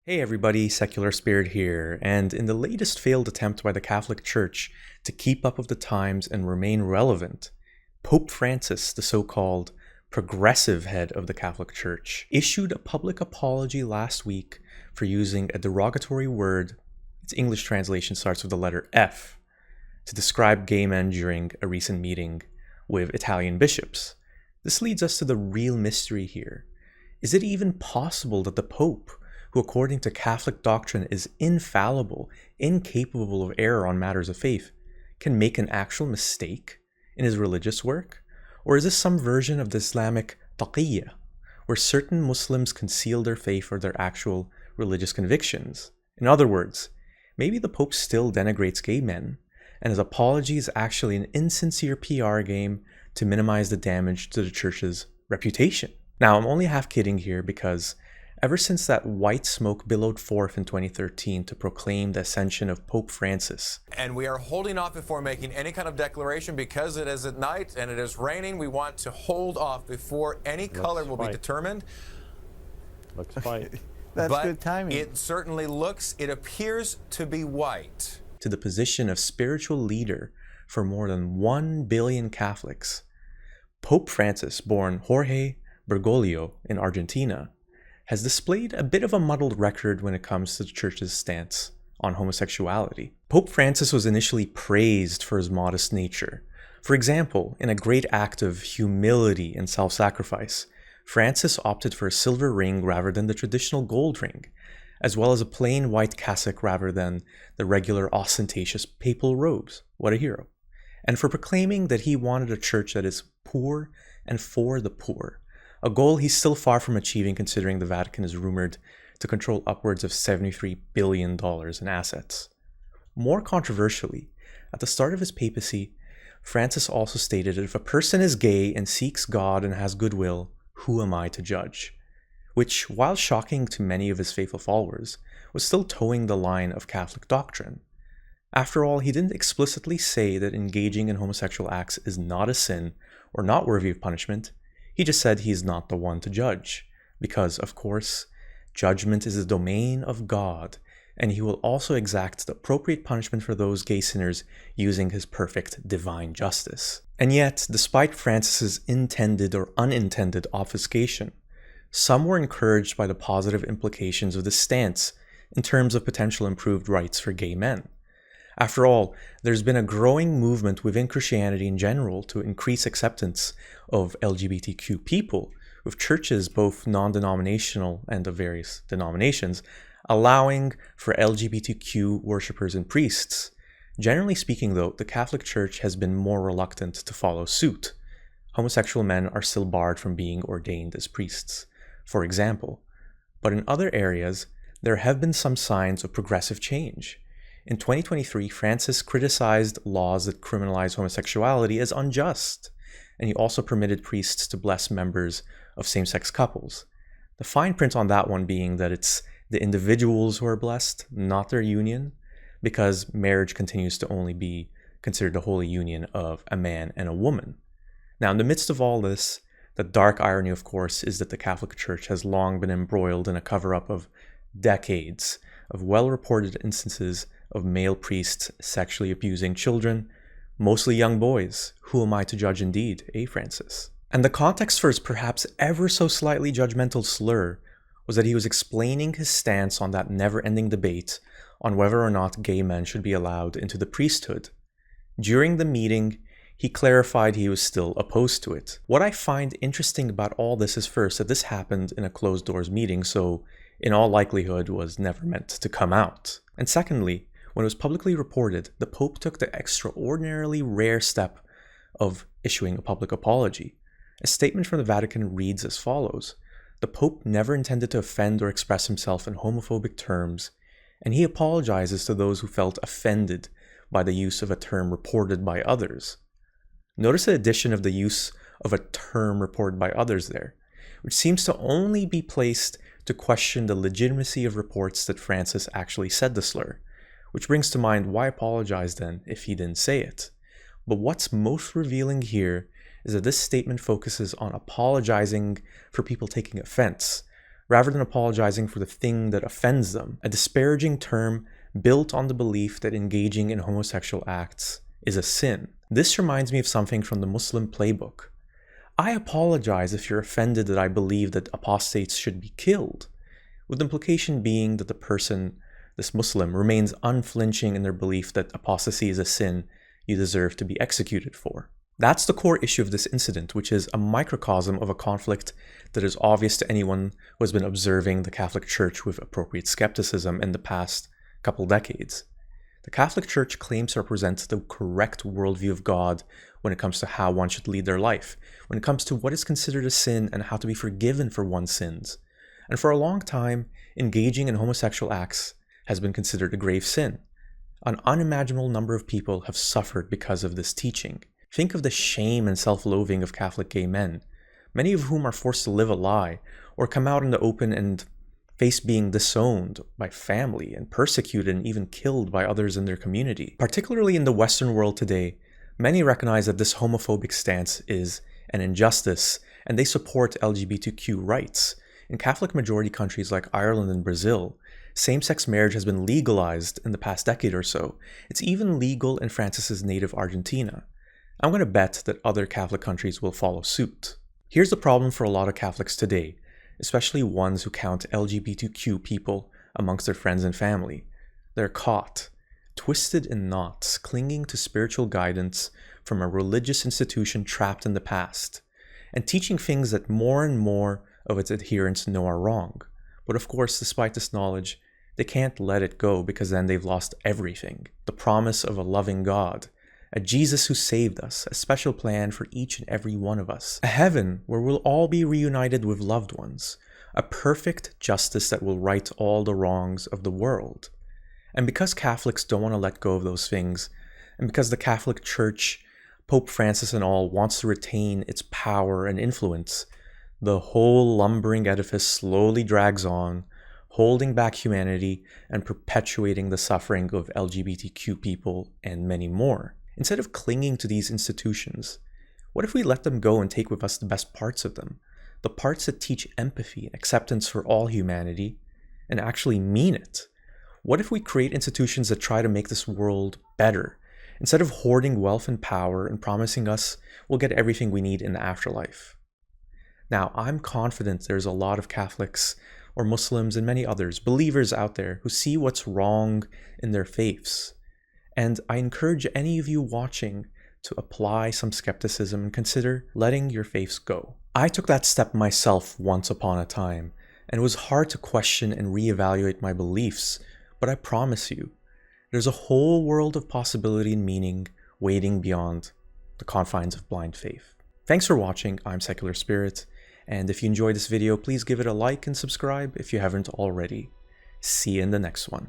Hey everybody, Secular Spirit here, and in the latest failed attempt by the Catholic Church to keep up with the times and remain relevant, Pope Francis, the so-called progressive head of the Catholic Church, issued a public apology last week for using a derogatory word, its English translation starts with the letter F, to describe gay men during a recent meeting with Italian bishops. This leads us to the real mystery here. Is it even possible that the Pope, who according to Catholic doctrine is infallible, incapable of error on matters of faith, can make an actual mistake in his religious work? Or is this some version of the Islamic taqiyya, where certain Muslims conceal their faith or their actual religious convictions? In other words, maybe the Pope still denigrates gay men, and his apology is actually an insincere PR game to minimize the damage to the Church's reputation. Now, I'm only half kidding here because ever since that white smoke billowed forth in 2013 to proclaim the ascension of Pope Francis. And we are holding off before making any kind of declaration because it is at night and it is raining. We want to hold off before any color will be determined. Looks white. That's But good timing. it appears to be white. To the position of spiritual leader for more than 1 billion Catholics. Pope Francis, born Jorge Bergoglio in Argentina, has displayed a bit of a muddled record when it comes to the Church's stance on homosexuality. Pope Francis was initially praised for his modest nature. For example, in a great act of humility and self-sacrifice, Francis opted for a silver ring rather than the traditional gold ring, as well as a plain white cassock rather than the regular ostentatious papal robes. What a hero. And for proclaiming that he wanted a church that is poor and for the poor, a goal he's still far from achieving considering the Vatican is rumored to control upwards of $73 billion in assets. More controversially, at the start of his papacy, Francis also stated that if a person is gay and seeks God and has goodwill, who am I to judge? Which, while shocking to many of his faithful followers, was still towing the line of Catholic doctrine. After all, he didn't explicitly say that engaging in homosexual acts is not a sin or not worthy of punishment. He just said he's not the one to judge, because, of course, judgment is the domain of God, and he will also exact the appropriate punishment for those gay sinners using his perfect divine justice. And yet, despite Francis's intended or unintended obfuscation, some were encouraged by the positive implications of this stance in terms of potential improved rights for gay men. After all, there's been a growing movement within Christianity in general to increase acceptance of LGBTQ people, with churches both non-denominational and of various denominations allowing for LGBTQ worshippers and priests. Generally speaking though, the Catholic Church has been more reluctant to follow suit. Homosexual men are still barred from being ordained as priests, for example. But in other areas, there have been some signs of progressive change. In 2023, Francis criticized laws that criminalize homosexuality as unjust, and he also permitted priests to bless members of same-sex couples. The fine print on that one being that it's the individuals who are blessed, not their union, because marriage continues to only be considered a holy union of a man and a woman. Now, in the midst of all this, the dark irony, of course, is that the Catholic Church has long been embroiled in a cover-up of decades of well-reported instances of male priests sexually abusing children, mostly young boys. Who am I to judge indeed, Francis? And the context for his perhaps ever so slightly judgmental slur was that he was explaining his stance on that never-ending debate on whether or not gay men should be allowed into the priesthood. During the meeting, he clarified he was still opposed to it. What I find interesting about all this is first that this happened in a closed-doors meeting, so in all likelihood was never meant to come out. And secondly, when it was publicly reported, the Pope took the extraordinarily rare step of issuing a public apology. A statement from the Vatican reads as follows: "The Pope never intended to offend or express himself in homophobic terms, and he apologizes to those who felt offended by the use of a term reported by others." Notice the addition of the use of a term reported by others there, which seems to only be placed to question the legitimacy of reports that Francis actually said the slur. Which brings to mind, why apologize then if he didn't say it? But what's most revealing here is that this statement focuses on apologizing for people taking offense, rather than apologizing for the thing that offends them, a disparaging term built on the belief that engaging in homosexual acts is a sin. This reminds me of something from the Muslim playbook. I apologize if you're offended that I believe that apostates should be killed, with the implication being that the person, this Muslim, remains unflinching in their belief that apostasy is a sin you deserve to be executed for. That's the core issue of this incident, which is a microcosm of a conflict that is obvious to anyone who has been observing the Catholic Church with appropriate skepticism in the past couple decades. The Catholic Church claims to represent the correct worldview of God when it comes to how one should lead their life, when it comes to what is considered a sin and how to be forgiven for one's sins. And for a long time, engaging in homosexual acts has been considered a grave sin. An unimaginable number of people have suffered because of this teaching. Think of the shame and self-loathing of Catholic gay men, many of whom are forced to live a lie or come out in the open and face being disowned by family and persecuted and even killed by others in their community. Particularly in the Western world today, many recognize that this homophobic stance is an injustice and they support LGBTQ rights. In Catholic majority countries like Ireland and Brazil, same-sex marriage has been legalized in the past decade or so. It's even legal in Francis's native Argentina. I'm going to bet that other Catholic countries will follow suit. Here's the problem for a lot of Catholics today, especially ones who count LGBTQ people amongst their friends and family. They're caught, twisted in knots, clinging to spiritual guidance from a religious institution trapped in the past, and teaching things that more and more of its adherents know are wrong. But of course, despite this knowledge, they can't let it go because then they've lost everything. The promise of a loving God, a Jesus who saved us, a special plan for each and every one of us, a heaven where we'll all be reunited with loved ones, a perfect justice that will right all the wrongs of the world. And because Catholics don't want to let go of those things, and because the Catholic Church, Pope Francis and all, wants to retain its power and influence, the whole lumbering edifice slowly drags on, holding back humanity and perpetuating the suffering of LGBTQ people and many more. Instead of clinging to these institutions, what if we let them go and take with us the best parts of them? The parts that teach empathy and acceptance for all humanity and actually mean it? What if we create institutions that try to make this world better, instead of hoarding wealth and power and promising us we'll get everything we need in the afterlife? Now, I'm confident there's a lot of Catholics or Muslims and many others, believers out there, who see what's wrong in their faiths. And I encourage any of you watching to apply some skepticism and consider letting your faiths go. I took that step myself once upon a time, and it was hard to question and reevaluate my beliefs, but I promise you, there's a whole world of possibility and meaning waiting beyond the confines of blind faith. Thanks for watching. I'm Secular Spirit, and if you enjoyed this video, please give it a like and subscribe if you haven't already. See you in the next one.